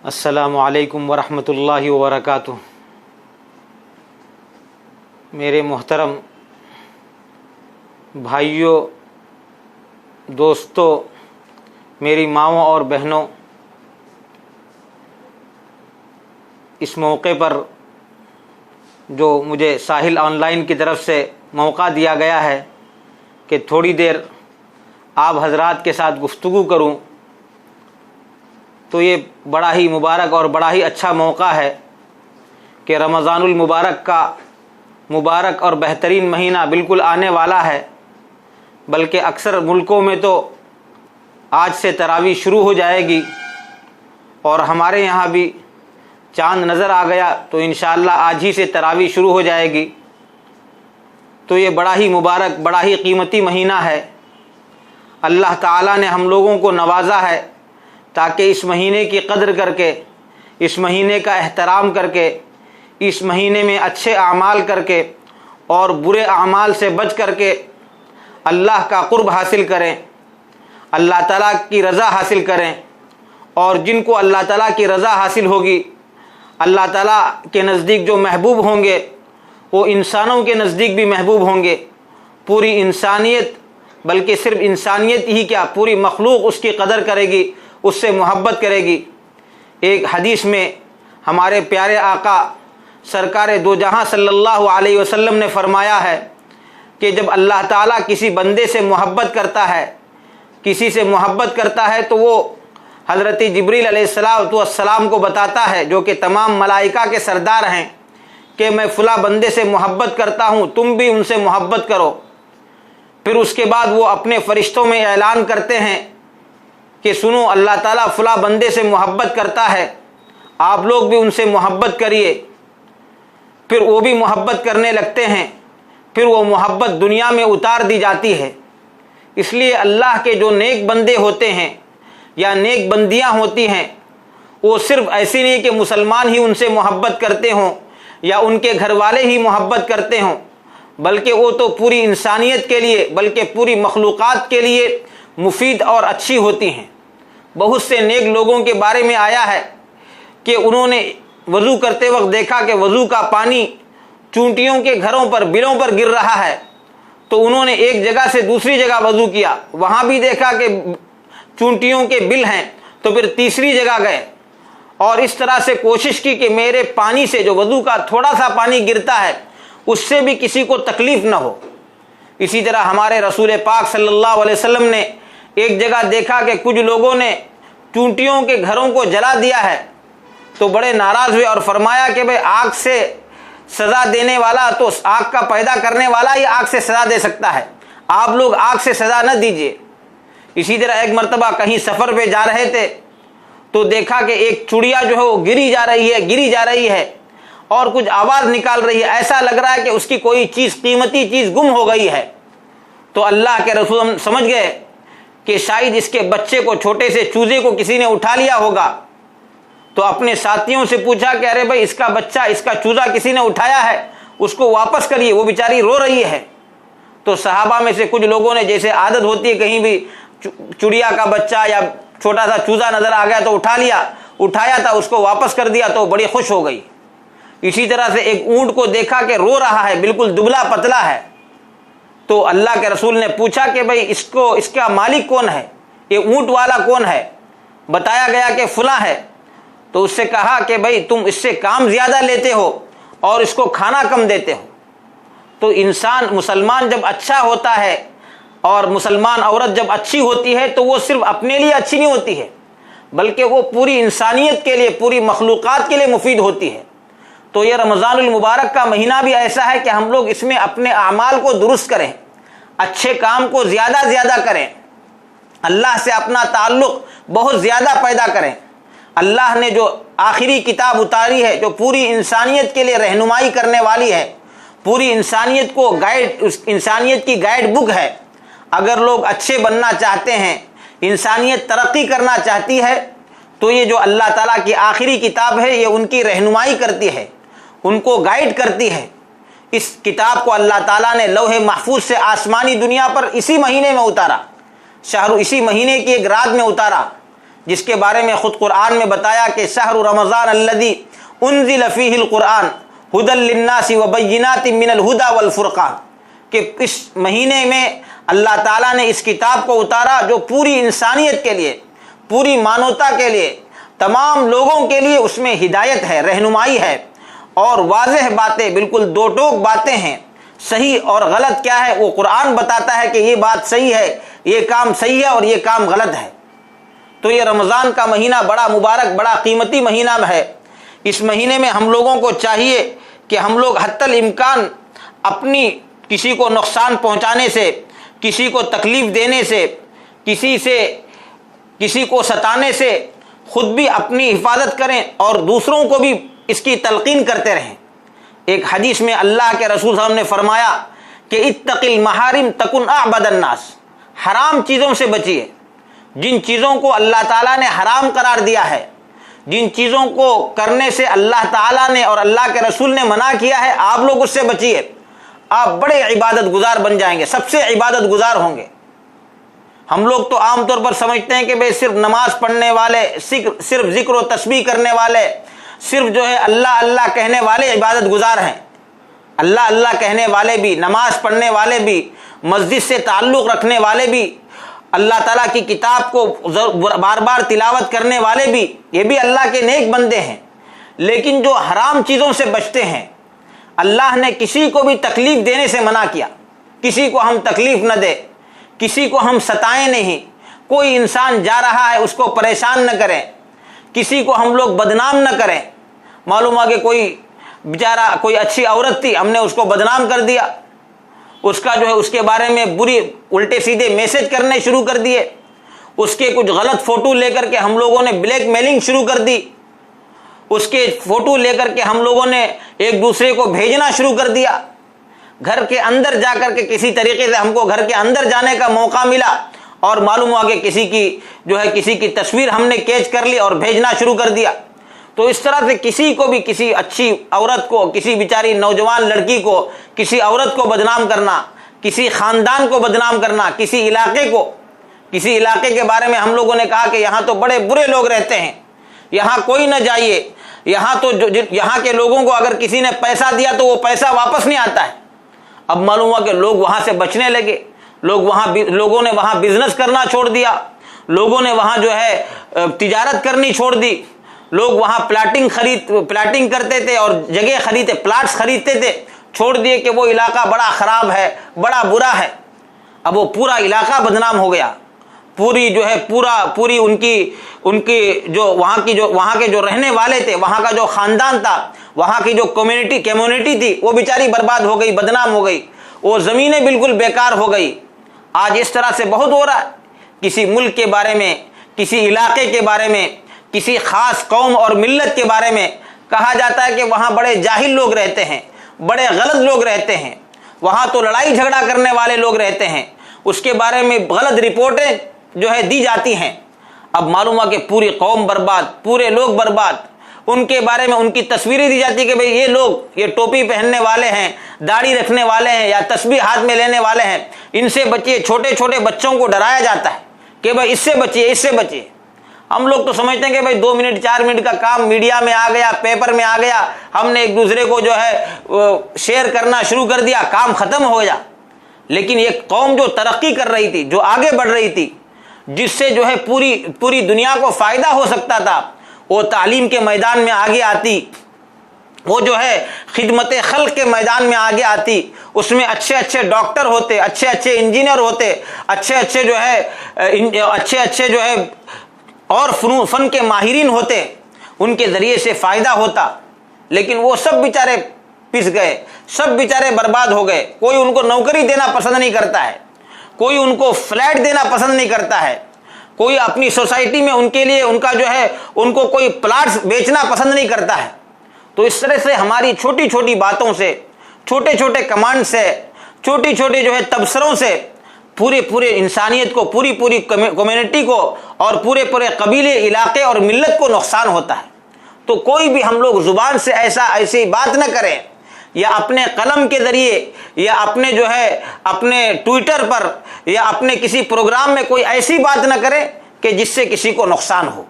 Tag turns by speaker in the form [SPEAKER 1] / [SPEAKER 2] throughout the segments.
[SPEAKER 1] السلام علیکم ورحمۃ اللہ وبرکاتہ۔ میرے محترم بھائیوں، دوستوں، میری ماؤں اور بہنوں، اس موقع پر جو مجھے ساحل آن لائن کی طرف سے موقع دیا گیا ہے کہ تھوڑی دیر آپ حضرات کے ساتھ گفتگو کروں، تو یہ بڑا ہی مبارک اور بڑا ہی اچھا موقع ہے کہ رمضان المبارک کا مبارک اور بہترین مہینہ بالکل آنے والا ہے، بلکہ اکثر ملکوں میں تو آج سے تراویح شروع ہو جائے گی، اور ہمارے یہاں بھی چاند نظر آ گیا تو انشاءاللہ آج ہی سے تراویح شروع ہو جائے گی۔ تو یہ بڑا ہی مبارک، بڑا ہی قیمتی مہینہ ہے۔ اللہ تعالیٰ نے ہم لوگوں کو نوازا ہے تاکہ اس مہینے کی قدر کر کے، اس مہینے کا احترام کر کے، اس مہینے میں اچھے اعمال کر کے اور برے اعمال سے بچ کر کے اللہ کا قرب حاصل کریں، اللہ تعالیٰ کی رضا حاصل کریں، اور جن کو اللہ تعالیٰ کی رضا حاصل ہوگی، اللہ تعالیٰ کے نزدیک جو محبوب ہوں گے وہ انسانوں کے نزدیک بھی محبوب ہوں گے۔ پوری انسانیت، بلکہ صرف انسانیت ہی کیا، پوری مخلوق اس کی قدر کرے گی، اس سے محبت کرے گی۔ ایک حدیث میں ہمارے پیارے آقا سرکار دو جہاں صلی اللہ علیہ وسلم نے فرمایا ہے کہ جب اللہ تعالیٰ کسی بندے سے محبت کرتا ہے، کسی سے محبت کرتا ہے، تو وہ حضرت جبریل علیہ السلام کو بتاتا ہے، جو کہ تمام ملائکہ کے سردار ہیں، کہ میں فلاں بندے سے محبت کرتا ہوں، تم بھی ان سے محبت کرو۔ پھر اس کے بعد وہ اپنے فرشتوں میں اعلان کرتے ہیں کہ سنو، اللہ تعالیٰ فلاں بندے سے محبت کرتا ہے، آپ لوگ بھی ان سے محبت کریے۔ پھر وہ بھی محبت کرنے لگتے ہیں، پھر وہ محبت دنیا میں اتار دی جاتی ہے۔ اس لیے اللہ کے جو نیک بندے ہوتے ہیں یا نیک بندیاں ہوتی ہیں، وہ صرف ایسی نہیں کہ مسلمان ہی ان سے محبت کرتے ہوں یا ان کے گھر والے ہی محبت کرتے ہوں، بلکہ وہ تو پوری انسانیت کے لیے، بلکہ پوری مخلوقات کے لیے مفید اور اچھی ہوتی ہیں۔ بہت سے نیک لوگوں کے بارے میں آیا ہے کہ انہوں نے وضو کرتے وقت دیکھا کہ وضو کا پانی چونٹیوں کے گھروں پر، بلوں پر گر رہا ہے، تو انہوں نے ایک جگہ سے دوسری جگہ وضو کیا، وہاں بھی دیکھا کہ چونٹیوں کے بل ہیں، تو پھر تیسری جگہ گئے، اور اس طرح سے کوشش کی کہ میرے پانی سے، جو وضو کا تھوڑا سا پانی گرتا ہے، اس سے بھی کسی کو تکلیف نہ ہو۔ اسی طرح ہمارے رسول پاک صلی اللہ علیہ وسلم نے ایک جگہ دیکھا کہ کچھ لوگوں نے چونٹیوں کے گھروں کو جلا دیا ہے، تو بڑے ناراض ہوئے اور فرمایا کہ بھئی آگ سے سزا دینے والا تو آگ کا پیدا کرنے والا ہی آگ سے سزا دے سکتا ہے، آپ لوگ آگ سے سزا نہ دیجیے۔ اسی طرح ایک مرتبہ کہیں سفر پہ جا رہے تھے تو دیکھا کہ ایک چڑیا جو ہے وہ گری جا رہی ہے اور کچھ آواز نکال رہی ہے، ایسا لگ رہا ہے کہ اس کی کوئی چیز، قیمتی چیز گم ہو گئی ہے۔ تو اللہ کے رسول سمجھ گئے کہ شاید اس کے بچے کو، چھوٹے سے چوزے کو کسی نے اٹھا لیا ہوگا، تو اپنے ساتھیوں سے پوچھا کہ ارے بھائی، اس کا بچہ، اس کا چوزا کسی نے اٹھایا ہے، اس کو واپس کریے، وہ بیچاری رو رہی ہے۔ تو صحابہ میں سے کچھ لوگوں نے، جیسے عادت ہوتی ہے، کہیں بھی چڑیا کا بچہ یا چھوٹا سا چوزا نظر آ گیا تو اٹھایا تھا، اس کو واپس کر دیا، تو بڑی خوش ہو گئی۔ اسی طرح سے ایک اونٹ کو دیکھا کہ رو رہا ہے، بالکل دبلا پتلا ہے، تو اللہ کے رسول نے پوچھا کہ بھئی اس کا مالک کون ہے، یہ اونٹ والا کون ہے؟ بتایا گیا کہ فلاں ہے۔ تو اس سے کہا کہ بھئی تم اس سے کام زیادہ لیتے ہو اور اس کو کھانا کم دیتے ہو۔ تو مسلمان جب اچھا ہوتا ہے اور مسلمان عورت جب اچھی ہوتی ہے، تو وہ صرف اپنے لیے اچھی نہیں ہوتی ہے، بلکہ وہ پوری انسانیت کے لیے، پوری مخلوقات کے لیے مفید ہوتی ہے۔ تو یہ رمضان المبارک کا مہینہ بھی ایسا ہے کہ ہم لوگ اس میں اپنے اعمال کو درست کریں، اچھے کام کو زیادہ کریں، اللہ سے اپنا تعلق بہت زیادہ پیدا کریں۔ اللہ نے جو آخری کتاب اتاری ہے، جو پوری انسانیت کے لیے رہنمائی کرنے والی ہے، پوری انسانیت کو انسانیت کی گائیڈ بک ہے۔ اگر لوگ اچھے بننا چاہتے ہیں، انسانیت ترقی کرنا چاہتی ہے، تو یہ جو اللہ تعالیٰ کی آخری کتاب ہے، یہ ان کی رہنمائی کرتی ہے، ان کو گائیڈ کرتی ہے۔ اس کتاب کو اللہ تعالیٰ نے لوح محفوظ سے آسمانی دنیا پر اسی مہینے میں اتارا، اسی مہینے کی ایک رات میں اتارا، جس کے بارے میں خود قرآن میں بتایا کہ شہر رمضان الذی انزل فیہ القرآن ھدی للناس وبینات من الھدی والفرقان، کہ اس مہینے میں اللہ تعالیٰ نے اس کتاب کو اتارا جو پوری انسانیت کے لیے، پوری مانوتا کے لیے، تمام لوگوں کے لیے اس میں ہدایت ہے، رہنمائی ہے، اور واضح باتیں، بالکل دو ٹوک باتیں ہیں۔ صحیح اور غلط کیا ہے وہ قرآن بتاتا ہے کہ یہ بات صحیح ہے، یہ کام صحیح ہے اور یہ کام غلط ہے۔ تو یہ رمضان کا مہینہ بڑا مبارک، بڑا قیمتی مہینہ ہے۔ اس مہینے میں ہم لوگوں کو چاہیے کہ ہم لوگ حتی الامکان اپنی کسی کو نقصان پہنچانے سے، کسی کو تکلیف دینے سے، کسی کو ستانے سے خود بھی اپنی حفاظت کریں اور دوسروں کو بھی اس کی تلقین کرتے رہیں۔ ایک حدیث میں اللہ کے رسول صلی اللہ علیہ وسلم نے فرمایا کہ اتق المحارم تکن اعبد الناس، حرام چیزوں سے بچیے۔ جن چیزوں کو اللہ تعالیٰ نے حرام قرار دیا ہے، جن چیزوں کو کرنے سے اللہ تعالیٰ نے اور اللہ کے رسول نے منع کیا ہے، آپ لوگ اس سے بچیے۔ آپ بڑے عبادت گزار بن جائیں گے، سب سے عبادت گزار ہوں گے۔ ہم لوگ تو عام طور پر سمجھتے ہیں کہ بھئی صرف نماز پڑھنے والے، صرف ذکر و تسبیح کرنے والے، صرف جو ہے اللہ اللہ کہنے والے عبادت گزار ہیں۔ اللہ اللہ کہنے والے بھی، نماز پڑھنے والے بھی، مسجد سے تعلق رکھنے والے بھی، اللہ تعالیٰ کی کتاب کو بار بار تلاوت کرنے والے بھی، یہ بھی اللہ کے نیک بندے ہیں۔ لیکن جو حرام چیزوں سے بچتے ہیں، اللہ نے کسی کو بھی تکلیف دینے سے منع کیا، کسی کو ہم تکلیف نہ دیں، کسی کو ہم ستائیں نہیں، کوئی انسان جا رہا ہے اس کو پریشان نہ کریں، کسی کو ہم لوگ بدنام نہ کریں۔ معلوم ہوا کہ کوئی بیچارہ، کوئی اچھی عورت تھی، ہم نے اس کو بدنام کر دیا، اس کا جو ہے اس کے بارے میں بری الٹے سیدھے میسج کرنے شروع کر دیے، اس کے کچھ غلط فوٹو لے کر کے ہم لوگوں نے بلیک میلنگ شروع کر دی، اس کے فوٹو لے کر کے ہم لوگوں نے ایک دوسرے کو بھیجنا شروع کر دیا۔ گھر کے اندر جا کر کے کسی طریقے سے ہم کو گھر کے اندر جانے کا موقع ملا اور معلوم ہوا کہ کسی کی تصویر ہم نے کیچ کر لی اور بھیجنا شروع کر دیا۔ تو اس طرح سے کسی کو بھی، کسی اچھی عورت کو، کسی بیچاری نوجوان لڑکی کو، کسی عورت کو بدنام کرنا، کسی خاندان کو بدنام کرنا، کسی علاقے کے بارے میں ہم لوگوں نے کہا کہ یہاں تو بڑے برے لوگ رہتے ہیں، یہاں کوئی نہ جائیے، یہاں تو یہاں کے لوگوں کو اگر کسی نے پیسہ دیا تو وہ پیسہ واپس نہیں آتا ہے۔ اب معلوم ہوا کہ لوگ وہاں سے بچنے لگے، لوگوں نے وہاں بزنس کرنا چھوڑ دیا، لوگوں نے وہاں جو ہے تجارت کرنی چھوڑ دی، لوگ وہاں پلاٹنگ کرتے تھے اور جگہ پلاٹس خریدتے تھے، چھوڑ دیے کہ وہ علاقہ بڑا خراب ہے، بڑا برا ہے۔ اب وہ پورا علاقہ بدنام ہو گیا، پوری ان کی جو وہاں کے جو رہنے والے تھے، وہاں کا جو خاندان تھا، وہاں کی جو کمیونٹی تھی، وہ بیچاری برباد ہو گئی، بدنام ہو گئی، وہ زمینیں بالکل بیکار ہو گئی۔ آج اس طرح سے بہت ہو رہا ہے، کسی ملک کے بارے میں، کسی علاقے کے بارے میں، کسی خاص قوم اور ملت کے بارے میں کہا جاتا ہے کہ وہاں بڑے جاہل لوگ رہتے ہیں، بڑے غلط لوگ رہتے ہیں، وہاں تو لڑائی جھگڑا کرنے والے لوگ رہتے ہیں، اس کے بارے میں غلط رپورٹیں جو ہے دی جاتی ہیں۔ اب معلوم ہوا کہ پوری قوم برباد، پورے لوگ برباد، ان کے بارے میں ان کی تصویریں دی جاتی کہ بھئی یہ لوگ، یہ ٹوپی پہننے والے ہیں، داڑھی رکھنے والے ہیں، یا تسبیح ہاتھ میں لینے والے ہیں، ان سے بچیے۔ چھوٹے چھوٹے بچوں کو ڈرایا جاتا ہے کہ بھئی اس سے بچیے، اس سے بچیے۔ ہم لوگ تو سمجھتے ہیں کہ بھئی 2 منٹ 4 منٹ کا کام میڈیا میں آ گیا، پیپر میں آ گیا، ہم نے ایک دوسرے کو جو ہے شیئر کرنا شروع کر دیا، کام ختم ہو گیا۔ لیکن یہ قوم جو ترقی کر رہی تھی، جو آگے بڑھ رہی تھی، جس سے جو ہے پوری دنیا کو فائدہ ہو سکتا تھا، وہ تعلیم کے میدان میں آگے آتی، وہ جو ہے خدمت خلق کے میدان میں آگے آتی، اس میں اچھے اچھے ڈاکٹر ہوتے، اچھے اچھے انجینئر ہوتے، اچھے اچھے جو ہے اور فن کے ماہرین ہوتے، ان کے ذریعے سے فائدہ ہوتا۔ لیکن وہ سب بیچارے پس گئے، سب بیچارے برباد ہو گئے۔ کوئی ان کو نوکری دینا پسند نہیں کرتا ہے، کوئی ان کو فلیٹ دینا پسند نہیں کرتا ہے، کوئی اپنی سوسائٹی میں ان کے لیے ان کا جو ہے ان کو کوئی پلاٹس بیچنا پسند نہیں کرتا ہے۔ تو اس طرح سے ہماری چھوٹی چھوٹی باتوں سے، چھوٹے چھوٹے کمانڈ سے، چھوٹی چھوٹی جو ہے تبصروں سے پورے انسانیت کو، پوری کمیونٹی کو اور پورے قبیلے، علاقے اور ملت کو نقصان ہوتا ہے۔ تو کوئی بھی ہم لوگ زبان سے ایسی بات نہ کریں، یا اپنے قلم کے ذریعے، یا اپنے جو ہے اپنے ٹویٹر پر، یا اپنے کسی پروگرام میں کوئی ایسی بات نہ کریں کہ جس سے کسی کو نقصان ہو۔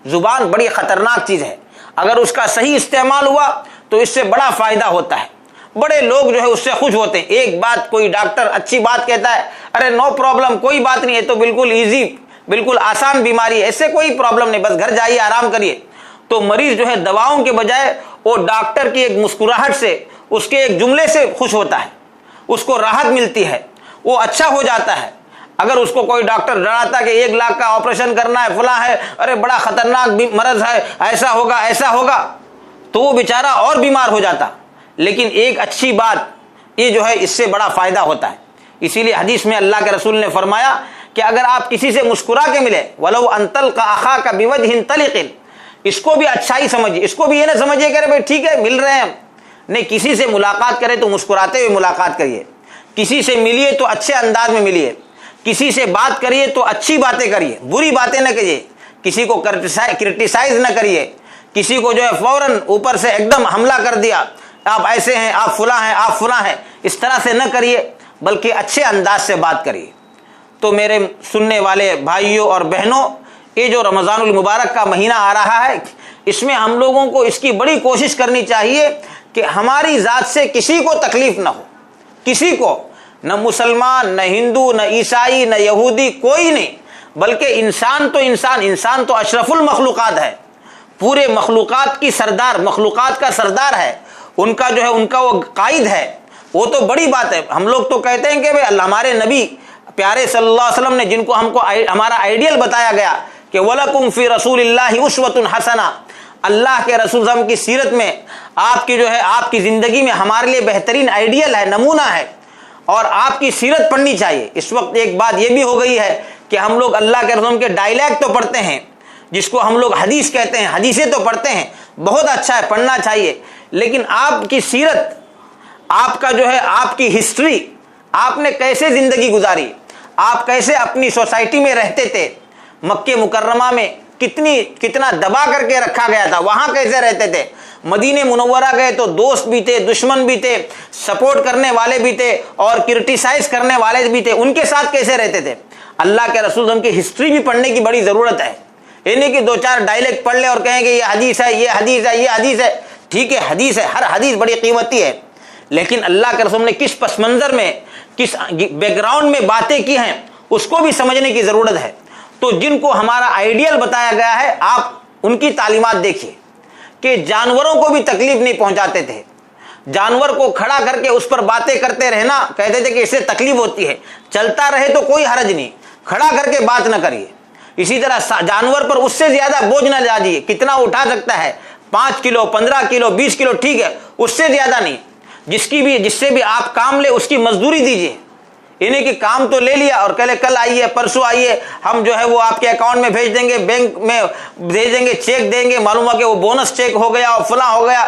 [SPEAKER 1] زبان بڑی خطرناک چیز ہے، اگر اس کا صحیح استعمال ہوا تو اس سے بڑا فائدہ ہوتا ہے۔ بڑے لوگ جو ہے اس سے خوش ہوتے ہیں، ایک بات کوئی ڈاکٹر اچھی بات کہتا ہے، ارے نو پرابلم، کوئی بات نہیں، ہے تو بالکل ایزی، بالکل آسان بیماری ہے، اس سے کوئی پرابلم نہیں، بس گھر جائیے آرام کریے۔ تو مریض جو ہے دواؤں کے بجائے وہ ڈاکٹر کی ایک مسکراہٹ سے، اس کے ایک جملے سے خوش ہوتا ہے، اس کو راحت ملتی ہے، وہ اچھا ہو جاتا ہے۔ اگر اس کو کوئی ڈاکٹر ڈراتا کہ 1 لاکھ کا آپریشن کرنا ہے، فلاں ہے، ارے بڑا خطرناک مرض ہے، ایسا ہوگا ایسا ہوگا، تو وہ بیچارہ اور بیمار ہو جاتا۔ لیکن ایک اچھی بات یہ جو ہے اس سے بڑا فائدہ ہوتا ہے۔ اسی لیے حدیث میں اللہ کے رسول نے فرمایا کہ اگر آپ کسی سے مسکرا کے ملے، وَلَوْ أَن تَلْقَىٰ أَخَاكَ بِوَجْهٍ طَلِقٍ، اس کو بھی اچھائی سمجھیے، اس کو بھی یہ نہ سمجھیے کہ ارے بھائی ٹھیک ہے مل رہے ہیں، نہیں، کسی سے ملاقات کرے تو مسکراتے ہوئے ملاقات کریے، کسی سے ملیے تو اچھے انداز میں ملیے، کسی سے بات کریے تو اچھی باتیں کریے، بری باتیں نہ کریے، کسی کو کرٹیسائز نہ کریے، کسی کو جو ہے فوراً اوپر سے ایک دم حملہ کر دیا، آپ ایسے ہیں، آپ فلاں ہیں، آپ فلاں ہیں، اس طرح سے نہ کریے، بلکہ اچھے انداز سے بات کریے۔ تو میرے سننے والے بھائیوں اور بہنوں، یہ جو رمضان المبارک کا مہینہ آ رہا ہے، اس میں ہم لوگوں کو اس کی بڑی کوشش کرنی چاہیے کہ ہماری ذات سے کسی کو تکلیف نہ ہو، کسی کو، نہ مسلمان، نہ ہندو، نہ عیسائی، نہ یہودی، کوئی نہیں، بلکہ انسان تو اشرف المخلوقات ہے، پورے مخلوقات کی سردار، مخلوقات کا سردار ہے، ان کا جو ہے ان کا وہ قائد ہے، وہ تو بڑی بات ہے۔ ہم لوگ تو کہتے ہیں کہ بھئی اللہ، ہمارے نبی پیارے صلی اللہ علیہ وسلم نے، جن کو ہم کو ہمارا آئیڈیل بتایا گیا کہ وَلَكُمْ فِي رَسُولِ اللَّهِ أُسْوَةٌ حَسَنَةٌ، اللہ کے رسول صلی اللہ علیہ وسلم کی سیرت میں آپ کی جو ہے آپ کی زندگی میں ہمارے لیے بہترین آئیڈیل ہے، نمونہ ہے، اور آپ کی سیرت پڑھنی چاہیے۔ اس وقت ایک بات یہ بھی ہو گئی ہے کہ ہم لوگ اللہ کے رسول کے ڈائلیکٹ تو پڑھتے ہیں، جس کو ہم لوگ حدیث کہتے ہیں، حدیثیں تو پڑھتے ہیں، بہت اچھا ہے، پڑھنا چاہیے، لیکن آپ کی سیرت، آپ کا جو ہے آپ کی ہسٹری، آپ نے کیسے زندگی گزاری، آپ کیسے اپنی سوسائٹی میں رہتے تھے، مکہ مکرمہ میں کتنا دبا کر کے رکھا گیا تھا، وہاں کیسے رہتے تھے، مدینہ منورہ گئے تو دوست بھی تھے، دشمن بھی تھے، سپورٹ کرنے والے بھی تھے اور کرٹیسائز کرنے والے بھی تھے، ان کے ساتھ کیسے رہتے تھے۔ اللہ کے رسول ہم کی ہسٹری بھی پڑھنے کی بڑی ضرورت ہے، یہ نہیں کہ 2-4 ڈائلیکٹ پڑھ لیں اور کہیں کہ یہ حدیث ہے، یہ حدیث ہے، یہ حدیث ہے، ٹھیک ہے حدیث ہے، ہر حدیث بڑی قیمتی ہے، لیکن اللہ کے رسول نے کس پس منظر میں، کس بیک گراؤنڈ میں باتیں کی ہیں، اس کو بھی سمجھنے کی ضرورت ہے۔ تو جن کو ہمارا آئیڈیل بتایا گیا ہے، آپ ان کی تعلیمات دیکھیے کہ جانوروں کو بھی تکلیف نہیں پہنچاتے تھے، جانور کو کھڑا کر کے اس پر باتیں کرتے رہنا، کہتے تھے کہ اس سے تکلیف ہوتی ہے، چلتا رہے تو کوئی حرج نہیں، کھڑا کر کے بات نہ کریے۔ اسی طرح جانور پر اس سے زیادہ بوجھ نہ ڈالیے، کتنا اٹھا سکتا ہے، 5 کلو، 15 کلو، 20 کلو، ٹھیک ہے، اس سے زیادہ نہیں، جس سے بھی آپ کام لے اس کی مزدوری دیجیے، انہیں کہ کام تو لے لیا اور کہلے کل آئیے، پرسوں آئیے، ہم جو ہے وہ آپ کے اکاؤنٹ میں بھیج دیں گے، بینک میں بھیج دیں گے، چیک دیں گے، معلوم ہوا کہ وہ بونس چیک ہو گیا اور فلاں ہو گیا،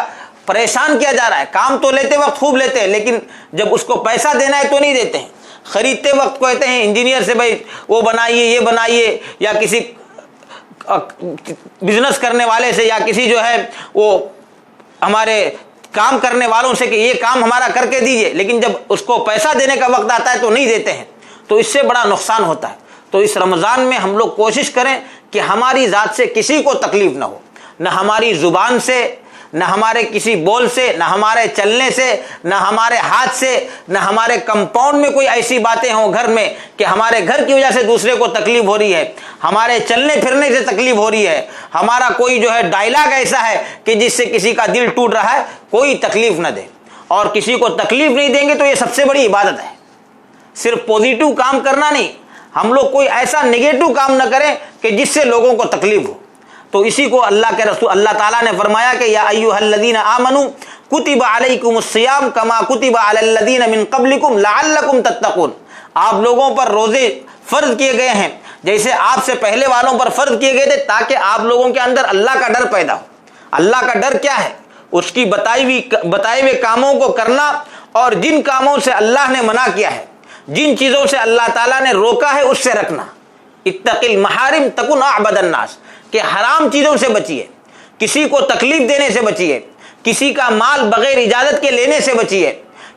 [SPEAKER 1] پریشان کیا جا رہا ہے۔ کام تو لیتے وقت خوب لیتے ہیں، لیکن جب اس کو پیسہ دینا ہے تو نہیں دیتے ہیں، خریدتے وقت کہتے ہیں انجینئر سے بھائی وہ بنائیے، یہ بنائیے، یا کسی بزنس کرنے والے سے، یا کسی جو ہے وہ ہمارے کام کرنے والوں سے کہ یہ کام ہمارا کر کے دیجئے، لیکن جب اس کو پیسہ دینے کا وقت آتا ہے تو نہیں دیتے ہیں، تو اس سے بڑا نقصان ہوتا ہے۔ تو اس رمضان میں ہم لوگ کوشش کریں کہ ہماری ذات سے کسی کو تکلیف نہ ہو، نہ ہماری زبان سے، نہ ہمارے کسی بول سے، نہ ہمارے چلنے سے، نہ ہمارے ہاتھ سے، نہ ہمارے کمپاؤنڈ میں کوئی ایسی باتیں ہوں گھر میں کہ ہمارے گھر کی وجہ سے دوسرے کو تکلیف ہو رہی ہے، ہمارے چلنے پھرنے سے تکلیف ہو رہی ہے، ہمارا کوئی جو ہے ڈائلاگ ایسا ہے کہ جس سے کسی کا دل ٹوٹ رہا ہے، کوئی تکلیف نہ دے، اور کسی کو تکلیف نہیں دیں گے تو یہ سب سے بڑی عبادت ہے۔ صرف پوزیٹو کام کرنا نہیں، ہم لوگ کوئی ایسا نگیٹو کام نہ کریں کہ جس سے لوگوں کو تکلیف ہو۔ تو اسی کو اللہ کے رسول اللہ تعالیٰ نے فرمایا کہ یا ایھا الذین آمنوا کتب علیکم الصیام کما کتب علی الذین من قبلکم لعلکم تتقون، آپ لوگوں پر روزے فرض کیے گئے ہیں جیسے آپ سے پہلے والوں پر فرض کیے گئے تھے، تاکہ آپ لوگوں کے اندر اللہ کا ڈر پیدا ہو۔ اللہ کا ڈر کیا ہے؟ اس کی بتائے ہوئے کاموں کو کرنا، اور جن کاموں سے اللہ نے منع کیا ہے، جن چیزوں سے اللہ تعالیٰ نے روکا ہے اس سے رکھنا۔ اتق المحارم تکن اعبد الناس، کہ حرام چیزوں سے بچیے، کسی کو تکلیف دینے سے بچیے، کسی کا مال بغیر اجازت کے لینے سے بچیے،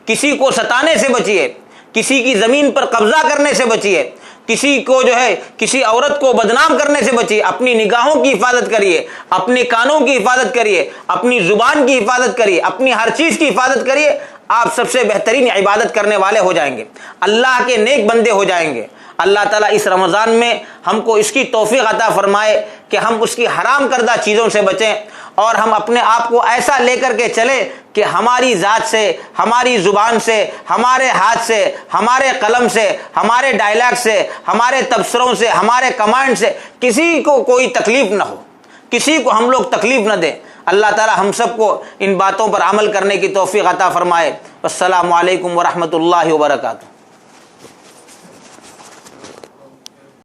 [SPEAKER 1] کسی کو ستانے سے بچیے، کسی کی زمین پر قبضہ کرنے سے بچیے، کسی کو جو ہے کسی عورت کو بدنام کرنے سے بچیے، اپنی نگاہوں کی حفاظت کریے، اپنے کانوں کی حفاظت کریے، اپنی زبان کی حفاظت کریے، اپنی ہر چیز کی حفاظت کریے، آپ سب سے بہترین عبادت کرنے والے ہو جائیں گے، اللہ کے نیک بندے ہو جائیں گے۔ اللہ تعالیٰ اس رمضان میں ہم کو اس کی توفیق عطا فرمائے کہ ہم اس کی حرام کردہ چیزوں سے بچیں، اور ہم اپنے آپ کو ایسا لے کر کے چلیں کہ ہماری ذات سے، ہماری زبان سے، ہمارے ہاتھ سے، ہمارے قلم سے، ہمارے ڈائلاگ سے، ہمارے تبصروں سے، ہمارے کمانڈ سے کسی کو کوئی تکلیف نہ ہو، کسی کو ہم لوگ تکلیف نہ دیں۔ اللہ تعالی ہم سب کو ان باتوں پر عمل کرنے کی توفیق عطا فرمائے۔ السلام علیکم ورحمۃ اللہ وبرکاتہ۔